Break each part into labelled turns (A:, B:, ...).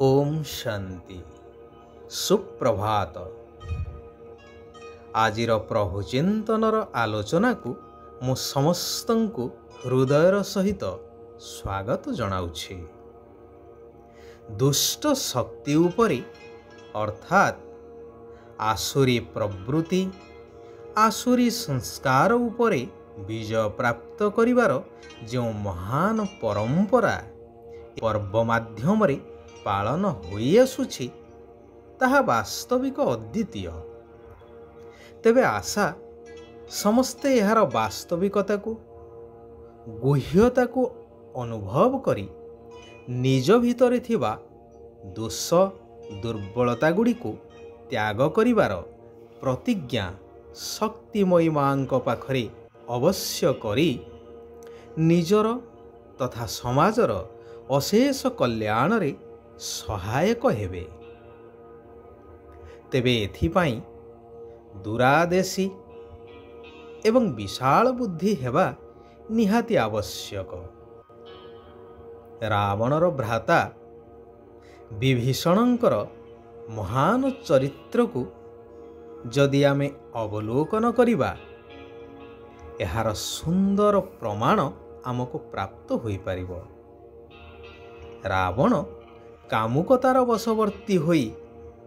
A: ओम शांति सुप्रभात। आजिर प्रभु चिंतनर आलोचना को मु समस्तंकु हृदयर सहित स्वागत जनाउछि। दुष्ट शक्ति उपरि अर्थात आसुरी प्रवृत्ति आसुरी संस्कार उपरे विजय प्राप्त करिवार जो महान परंपरा पर्व माध्यम पालन होई आसुछि ताहा वास्तविक अद्वितीय। तेबे आशा समस्ते यार वास्तविकता को गुह्यता को अनुभव करी निज भितरे थिबा दोष दुर्बलता गुड़ी को त्याग करिवार प्रतिज्ञा शक्तिमयी मांक पाखरे अवश्य करी निजर तथा समाजर अशेष कल्याण रे सहायक हेबे। तेबे एथिपाई दूरादेशी एवं विशाल बुद्धि हेबा निहाती आवश्यक। रावणर भ्राता विभीषणंकर महान चरित्र को जदि आमे अवलोकन करिबा एहार सुंदर प्रमाण आमको प्राप्त होई परिबो। रावण कामुकतार वशवर्ती होई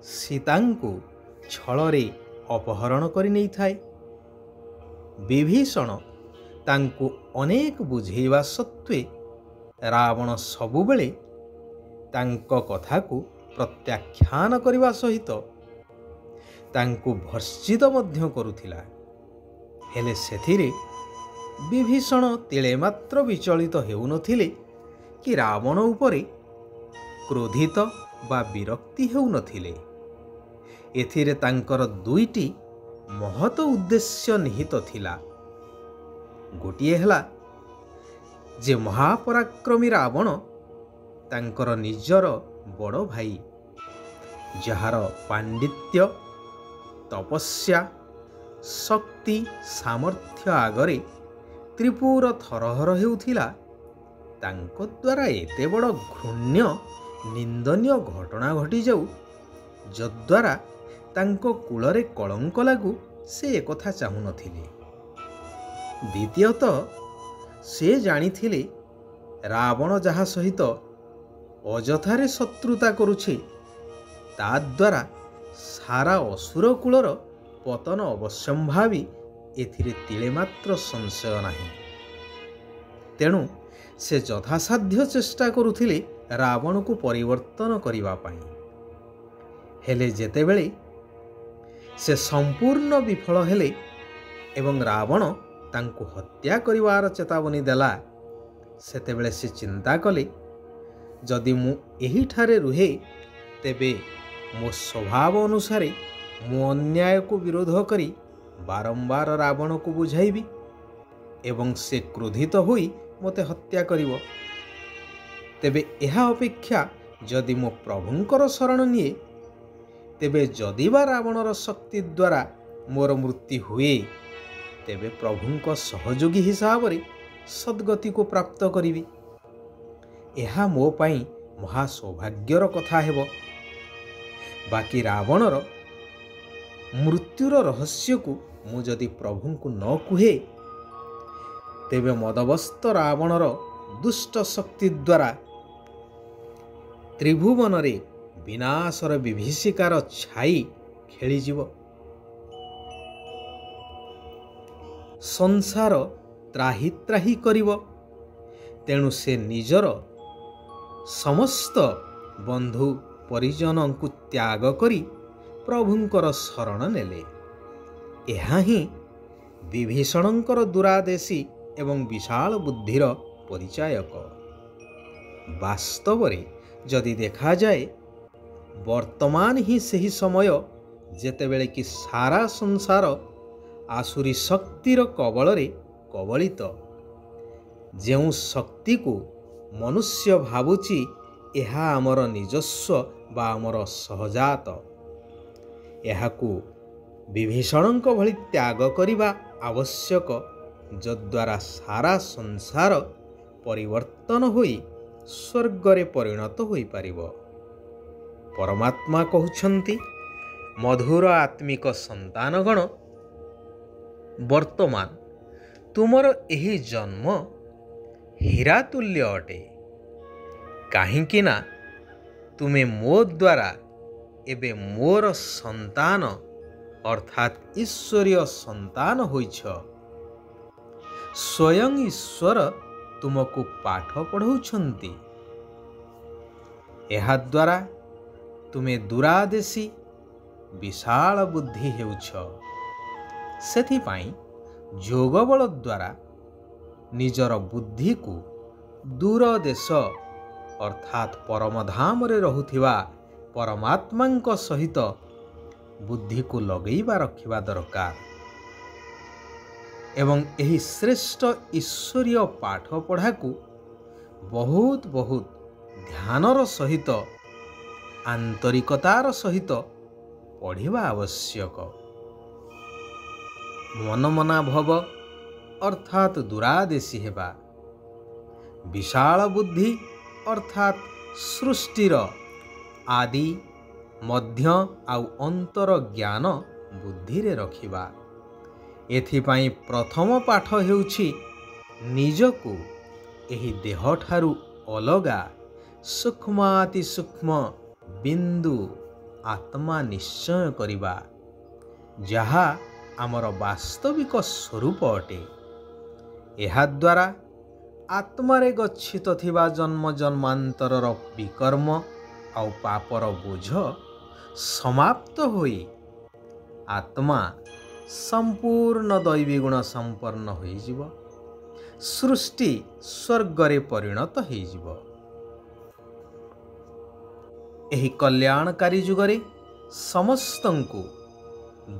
A: सीतांकु छलरे अपहरण करि नै थाए। विभीषण तांकु अनेक बुझेइबा सत्वे रावण सबुबेले तांको कथाकु प्रत्याख्यान करिबा सहित तांकु भर्जित मध्य करुथिला। हेले सेथिरे विभीषण तिले मात्र विचलित हेउ नथिले कि रावण उपरे क्रोधित बा विरक्ति हेउ नथिले। एथिरे तांकर दुईटी महत उद्देश्य निहित थिला। गोटिए हला जे महापराक्रमी रावण तांकर निजर बड़ भाई जार पांडित्य तपस्या शक्ति सामर्थ्य आगरे त्रिपुर थरहर हेउथिला तांको द्वारा एते बड़ घृण्य निंदनीय घटना घटी जाऊ जद्वारा तांको कूलरे कलंक लागू से एकथा चाहू नथिले। द्वितीयतः से जानिथिले रावण जहा सहित अजथारे शत्रुता करुछे ता द्वारा सारा असुर कूलर पतन अवश्यंभावी एथिरे तिले मात्र संशय नाही। तेणु से यथासाध्य चेष्टा करुथिले रावण को परिवर्तन करिवा पाई। हेले जेतेबेले से संपूर्ण विफल हेले एवं रावण तांको हत्या करिवार चेतावनी देला सेतेबेले से चिंता कले जदि मु एही ठारे रुहे तेबे मो स्वभाव अनुसारे मु अन्याय को विरोध करी बारंबार रावण को बुझाइबी एवं से क्रोधित होई मते हत्या करिवो। तेबे एहा अपेक्षा जदि मो प्रभुंकर शरण निये तेबे जदिबा रावणर शक्ति द्वारा मोर मृत्यु हुए तेबे प्रभुंक सहयोगी हिसाब रे सद्गति को प्राप्त करिवि। एहा मो पाई महा सौभाग्यर कथा हेबो। बाकी रावणर मृत्युर रहस्य को मु जदि प्रभुंकु न कुहे तेबे मदवस्थ रावणर दुष्ट शक्ति द्वारा त्रिभुवन रे विनाशर विभीषिकार छाई खेली जीव। संसार त्राही त्राही करिव। तेणु से निजर समस्त बंधु परिजन को त्याग करी प्रभुंकर शरण नेले। एहा ही विभीषणंकर दूरादेशी एवं विशाल बुद्धिर परिचायक। वास्तव रे जदि देखा जाए वर्तमान ही सही समय जेतेबेले कि सारा संसार आसुरी शक्तिर कबल रे कबलित। जेउ शक्ति को मनुष्य भावुची एहा आमर निजस्व बा आमर सहजात एहाकू विभीषणंक भली त्याग करिबा आवश्यक जद्वारा सारा संसार परिवर्तन होई स्वर्ग रे परिणत होई पारिबो। ପରମାତ୍ମା କହୁଛନ୍ତି, ମଧୁର ଆତ୍ମିକ ସନ୍ତାନଗଣ, ବର୍ତ୍ତମାନ ତୁମର ଏହି ଜନ୍ମ ହୀରା ତୁଲ୍ୟ ଅଟେ। କାହିଁକି ନା ତୁମେ ମୋ ଦ୍ୱାରା ଏବେ ମୋର ସନ୍ତାନ ଅର୍ଥାତ୍ ଈଶ୍ୱରୀୟ ସନ୍ତାନ ହୋଇଛ। ସ୍ୱୟଂ ଈଶ୍ୱର ତୁମକୁ ପାଠ ପଢ଼ାଉଛନ୍ତି। ଏହାଦ୍ୱାରା ତୁମେ ଦୂରାଦେଶୀ ବିଶାଳ ବୁଦ୍ଧି ହେଉଛ। ସେଥିପାଇଁ ଯୋଗବଳ ଦ୍ୱାରା ନିଜର ବୁଦ୍ଧିକୁ ଦୂର ଦେଶ ଅର୍ଥାତ୍ ପରମଧାମରେ ରହୁଥିବା ପରମାତ୍ମାଙ୍କ ସହିତ ବୁଦ୍ଧିକୁ ଲଗେଇବା ରଖିବା ଦରକାର ଏବଂ ଏହି ଶ୍ରେଷ୍ଠ ଈଶ୍ୱରୀୟ ପାଠପଢ଼ାକୁ ବହୁତ ଧ୍ୟାନର ସହିତ ଆନ୍ତରିକତାର ସହିତ ପଢ଼ିବା ଆବଶ୍ୟକ। ମନମନା ଭବ ଅର୍ଥାତ୍ ଦୂରାଦେଶୀ ହେବା, ବିଶାଳ ବୁଦ୍ଧି ଅର୍ଥାତ୍ ସୃଷ୍ଟିର ଆଦି ମଧ୍ୟ ଆଉ ଅନ୍ତର ଜ୍ଞାନ ବୁଦ୍ଧିରେ ରଖିବା। ଏଥିପାଇଁ ପ୍ରଥମ ପାଠ ହେଉଛି ନିଜକୁ ଏହି ଦେହଠାରୁ ଅଲଗା ସୂକ୍ଷ୍ମାତି ସୂକ୍ଷ୍ମ ବିନ୍ଦୁ ଆତ୍ମା ନିଶ୍ଚୟ କରିବା, ଯାହା ଆମର ବାସ୍ତବିକ ସ୍ୱରୂପ ଅଟେ। ଏହାଦ୍ୱାରା ଆତ୍ମାରେ ଗଚ୍ଛିତ ଥିବା ଜନ୍ମ ଜନ୍ମାନ୍ତରର ବିକର୍ମ ଆଉ ପାପର ବୋଝ ସମାପ୍ତ ହୋଇ ଆତ୍ମା ସମ୍ପୂର୍ଣ୍ଣ ଦୈବୀଗୁଣ ସମ୍ପନ୍ନ ହୋଇଯିବ। ସୃଷ୍ଟି ସ୍ୱର୍ଗରେ ପରିଣତ ହୋଇଯିବ। ଏହି କଲ୍ୟାଣକାରୀ ଯୁଗରେ ସମସ୍ତଙ୍କୁ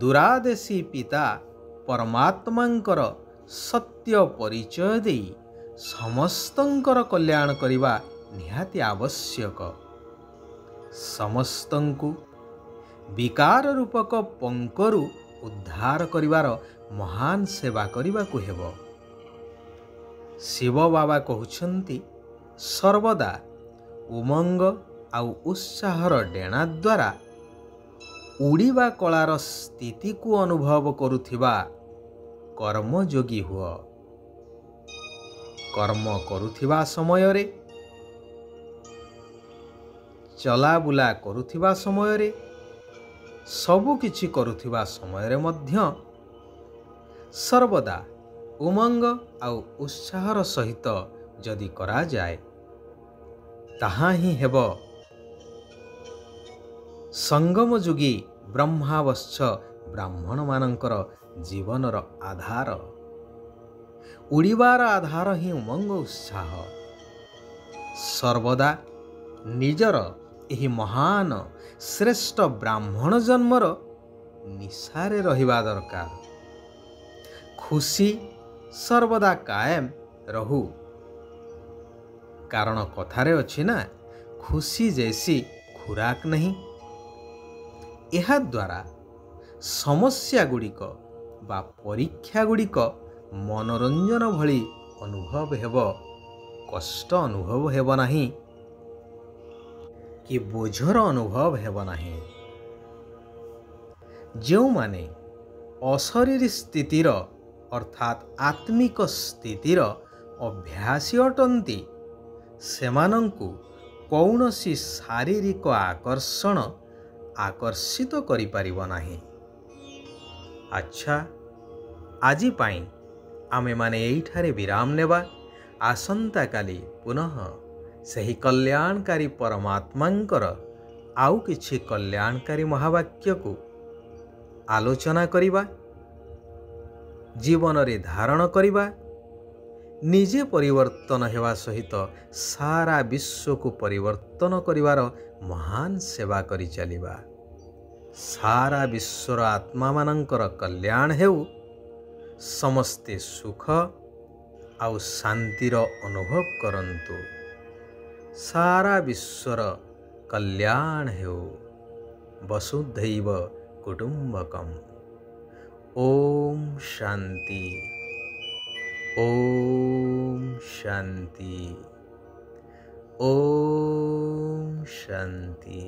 A: ଦୂରାଦେଶୀ ପିତା ପରମାତ୍ମାଙ୍କର ସତ୍ୟ ପରିଚୟ ଦେଇ ସମସ୍ତଙ୍କର କଲ୍ୟାଣ କରିବା ନିହାତି ଆବଶ୍ୟକ। ସମସ୍ତଙ୍କୁ ବିକାର ରୂପକ ପଙ୍କରୁ ଉଦ୍ଧାର କରିବାର ମହାନ ସେବା କରିବାକୁ ହେବ। ଶିବ ବାବା କହୁଛନ୍ତି, ସର୍ବଦା ଉମଙ୍ଗ ଆଉ ଉତ୍ସାହର ଡେଣା ଦ୍ୱାରା ଉଡ଼ିବା କଳାର ସ୍ଥିତିକୁ ଅନୁଭବ କରୁଥିବା କର୍ମଯୋଗୀ ହୁଅ। କର୍ମ କରୁଥିବା ସମୟରେ, ଚଲାବୁଲା କରୁଥିବା ସମୟରେ, ସବୁକିଛି କରୁଥିବା ସମୟରେ ମଧ୍ୟ ସର୍ବଦା ଉମଙ୍ଗ ଆଉ ଉତ୍ସାହର ସହିତ ଯଦି କରାଯାଏ, ତାହା ହିଁ ହେବ ସଙ୍ଗମଯୋଗୀ ବ୍ରହ୍ମାବଶ୍ୟ ବ୍ରାହ୍ମଣମାନଙ୍କର ଜୀବନର ଆଧାର। ଉଡ଼ିବାର ଆଧାର ହିଁ ଉମଙ୍ଗ ଉତ୍ସାହ। ସର୍ବଦା ନିଜର ଏହି ମହାନ ଶ୍ରେଷ୍ଠ ବ୍ରାହ୍ମଣ ଜନ୍ମର ନିଶାରେ ରହିବା ଦରକାର। ଖୁସି ସର୍ବଦା କାଏମ ରହୁ, କାରଣ କଥାରେ ଅଛି ନା, ଖୁସି ଜୈସି ଖୁରାକ ନାହିଁ। ଏହାଦ୍ୱାରା ସମସ୍ୟା ଗୁଡ଼ିକ ବା ପରୀକ୍ଷା ଗୁଡ଼ିକ ମନୋରଞ୍ଜନ ଭଳି ଅନୁଭବ ହେବ, କଷ୍ଟ ଅନୁଭବ ହେବ ନାହିଁ କି ବୋଝର ଅନୁଭବ ହେବ ନାହିଁ। ଯେଉଁମାନେ ଅଶରୀରୀ ସ୍ଥିତିର ଅର୍ଥାତ୍ ଆତ୍ମିକ ସ୍ଥିତିର ଅଭ୍ୟାସୀ ଅଟନ୍ତି, ସେମାନଙ୍କୁ କୌଣସି ଶାରୀରିକ ଆକର୍ଷଣ ଆକର୍ଷିତ କରିପାରିବ ନାହିଁ। ଆଚ୍ଛା, ଆଜି ପାଇଁ ଆମେମାନେ ଏଇଠାରେ ବିରାମ ନେବା। ଆସନ୍ତାକାଲି ପୁନଃ ସେହି କଲ୍ୟାଣକାରୀ ପରମାତ୍ମାଙ୍କର ଆଉ କିଛି କଲ୍ୟାଣକାରୀ ମହାବାକ୍ୟକୁ ଆଲୋଚନା କରିବା, ଜୀବନରେ ଧାରଣ କରିବା, ନିଜେ ପରିବର୍ତ୍ତନ ହେବା ସହିତ ସାରା ବିଶ୍ୱକୁ ପରିବର୍ତ୍ତନ କରିବାର ମହାନ ସେବା କରି ଚାଲିବା। ସାରା ବିଶ୍ୱର ଆତ୍ମାମାନଙ୍କର କଲ୍ୟାଣ ହେଉ। ସମସ୍ତେ ସୁଖ ଆଉ ଶାନ୍ତିର ଅନୁଭବ କରନ୍ତୁ। ସାରା ବିଶ୍ୱର କଲ୍ୟାଣ ହେଉ। ବସୁଧୈବ କୁଟୁମ୍ବକମ୍। ଓମ୍ ଶାନ୍ତି, ଓମ୍ ଶାନ୍ତି, ଓମ୍ ଶାନ୍ତି।